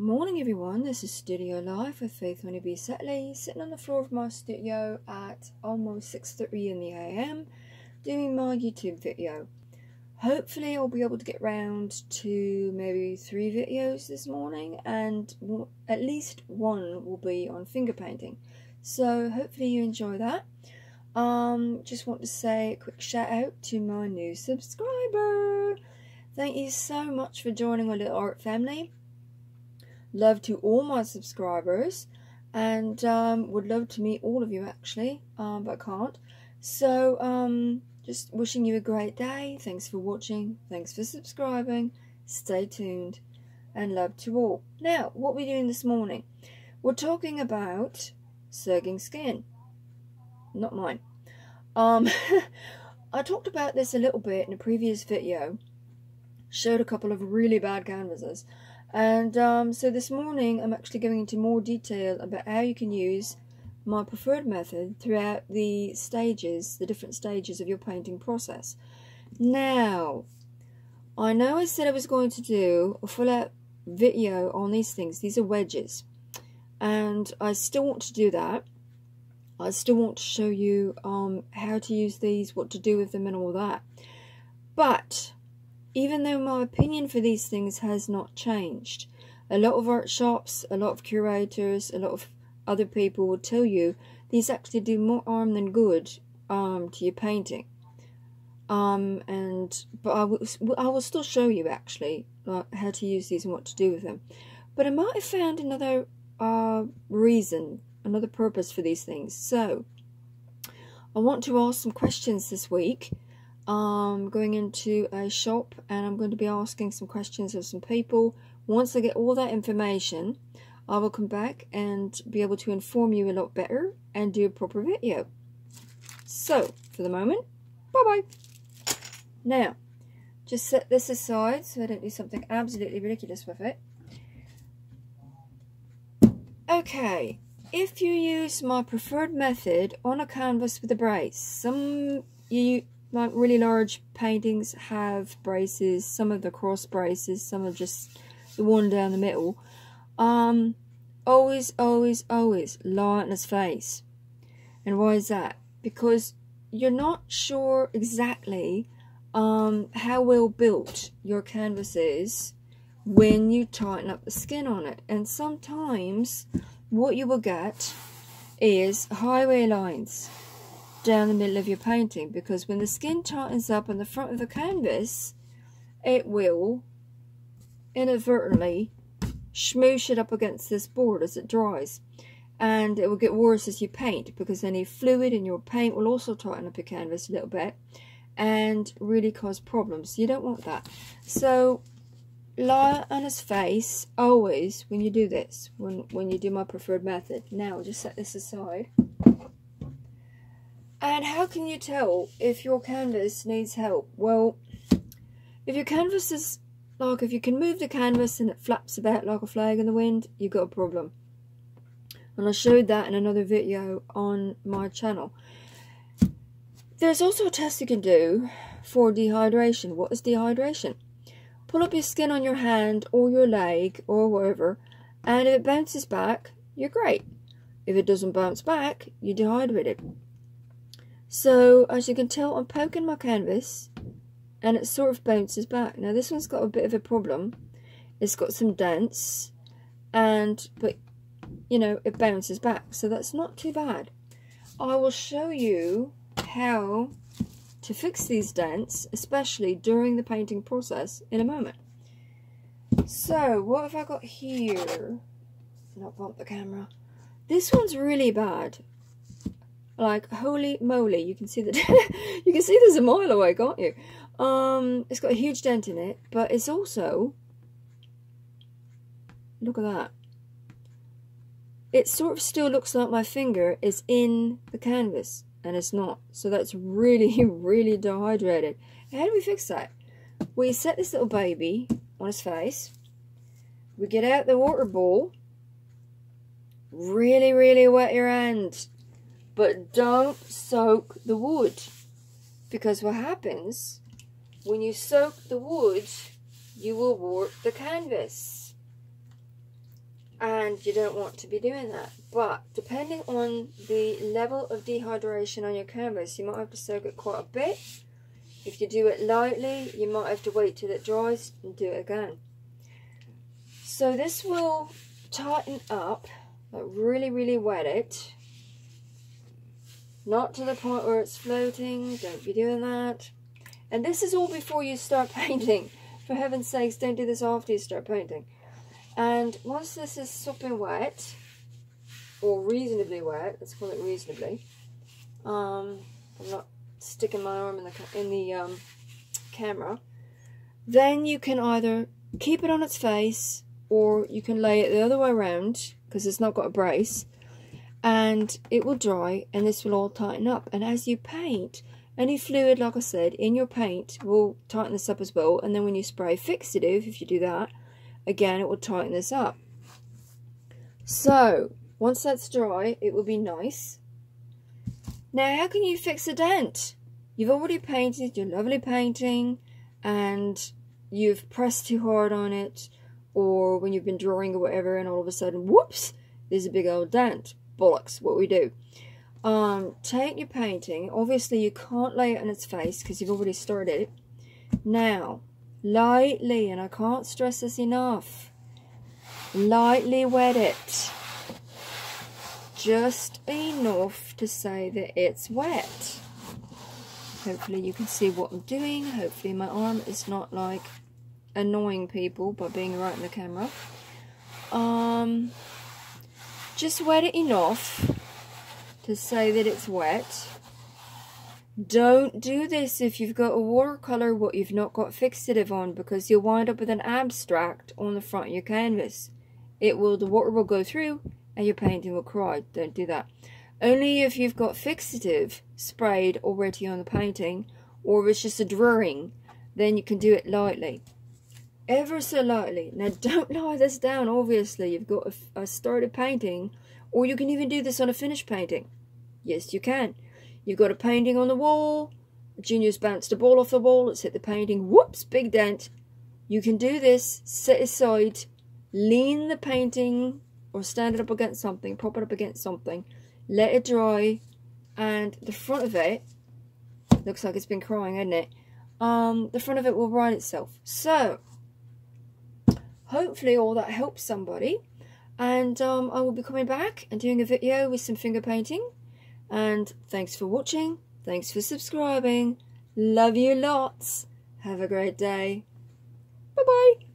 Morning everyone, this is Studiolife with Faith Honeybee Setley, sitting on the floor of my studio at almost 6:30 in the AM doing my YouTube video. Hopefully I'll be able to get round to maybe 3 videos this morning, and at least one will be on finger painting. So hopefully you enjoy that. Just want to say a quick shout out to my new subscriber. Thank you so much for joining our little art family. Love to all my subscribers, and would love to meet all of you actually, but I can't. So just wishing you a great day. Thanks for watching, thanks for subscribing, stay tuned, and love to all. Now, what we're doing this morning, we're talking about surging skin. Not mine. I talked about this a little bit in a previous video, showed a couple of really bad canvases. And so this morning I'm actually going into more detail about how you can use my preferred method throughout the stages, the different stages of your painting process. Now, I know I said I was going to do a full out video on these things. These are wedges, and I still want to do that. I still want to show you how to use these, what to do with them and all that. But even though my opinion for these things has not changed, a lot of art shops, a lot of curators, a lot of other people will tell you these actually do more harm than good to your painting. But I will still show you actually how to use these and what to do with them. But I might have found another reason, another purpose for these things. So I want to ask some questions this week. Going into a shop, and I'm going to be asking some questions of some people. Once I get all that information, I will come back and be able to inform you a lot better and do a proper video. So for the moment, bye bye. Now, just set this aside so I don't do something absolutely ridiculous with it. Okay, if you use my preferred method on a canvas with a brace, like really large paintings have braces, some of the cross braces, some are just the one down the middle. Always lie on his face. And why is that? Because you're not sure exactly how well built your canvas is when you tighten up the skin on it. And sometimes what you will get is highway lines down the middle of your painting, because when the skin tightens up on the front of the canvas, it will inadvertently smoosh it up against this board as it dries, and it will get worse as you paint, because any fluid in your paint will also tighten up your canvas a little bit and really cause problems. You don't want that. So lie on his face always when you do this, when you do my preferred method. Now I'll just set this aside. And how can you tell if your canvas needs help? Well, if your canvas is like, if you can move the canvas and it flaps about like a flag in the wind, you've got a problem. And I showed that in another video on my channel. There's also a test you can do for dehydration. What is dehydration? Pull up your skin on your hand or your leg or wherever, and if it bounces back, you're great. If it doesn't bounce back, you're dehydrated. So, as you can tell, I'm poking my canvas, and it sort of bounces back. Now, this one's got a bit of a problem. It's got some dents, but, you know, it bounces back. So that's not too bad. I will show you how to fix these dents, especially during the painting process, in a moment. So, what have I got here? Not bump the camera. This one's really bad. Like, holy moly, you can see that you can see there's a mile away, can't you? It's got a huge dent in it, but it's also, look at that, it sort of still looks like my finger is in the canvas, and it's not. So that's really dehydrated. How do we fix that? We set this little baby on his face, we get out the water bowl, really wet your hand. But don't soak the wood, because what happens when you soak the wood, you will warp the canvas. and you don't want to be doing that. But depending on the level of dehydration on your canvas, you might have to soak it quite a bit. If you do it lightly, you might have to wait till it dries and do it again. So this will tighten up, like really wet it. Not to the point where it's floating, don't be doing that. And this is all before you start painting. For heaven's sakes, don't do this after you start painting. And once this is sopping wet, or reasonably wet, let's call it reasonably. I'm not sticking my arm in the camera. Then you can either keep it on its face, or you can lay it the other way around, because it's not got a brace, and it will dry, and this will all tighten up. And as you paint, any fluid, like I said, in your paint will tighten this up as well. And then when you spray fixative, if you do that, again, it will tighten this up. So, once that's dry, it will be nice. Now, how can you fix a dent? You've already painted your lovely painting, and you've pressed too hard on it, or when you've been drawing or whatever, and all of a sudden, whoops, there's a big old dent. Bollocks, what we do. Take your painting. Obviously, you can't lay it on its face because you've already started it. Now, lightly, and I can't stress this enough, lightly wet it. Just enough to say that it's wet. Hopefully you can see what I'm doing. Hopefully my arm is not like annoying people by being right in the camera. Just wet it enough to say that it's wet. Don't do this if you've got a watercolour what you've not got fixative on, because you'll wind up with an abstract on the front of your canvas. The water will go through and your painting will cry. Don't do that. Only if you've got fixative sprayed already on the painting, or if it's just a drawing, then you can do it lightly. Ever so lightly. Now don't lie this down, obviously. You've got a started painting, or you can even do this on a finished painting. Yes, you can. You've got a painting on the wall, Junior's bounced a ball off the wall, it's hit the painting, whoops, big dent. You can do this, set aside, lean the painting, or stand it up against something, prop it up against something, let it dry, and the front of it, looks like it's been crying, hasn't it? The front of it will right itself. So, hopefully all that helps somebody, and I will be coming back and doing a video with some finger painting. And thanks for watching, thanks for subscribing, love you lots, have a great day, bye bye.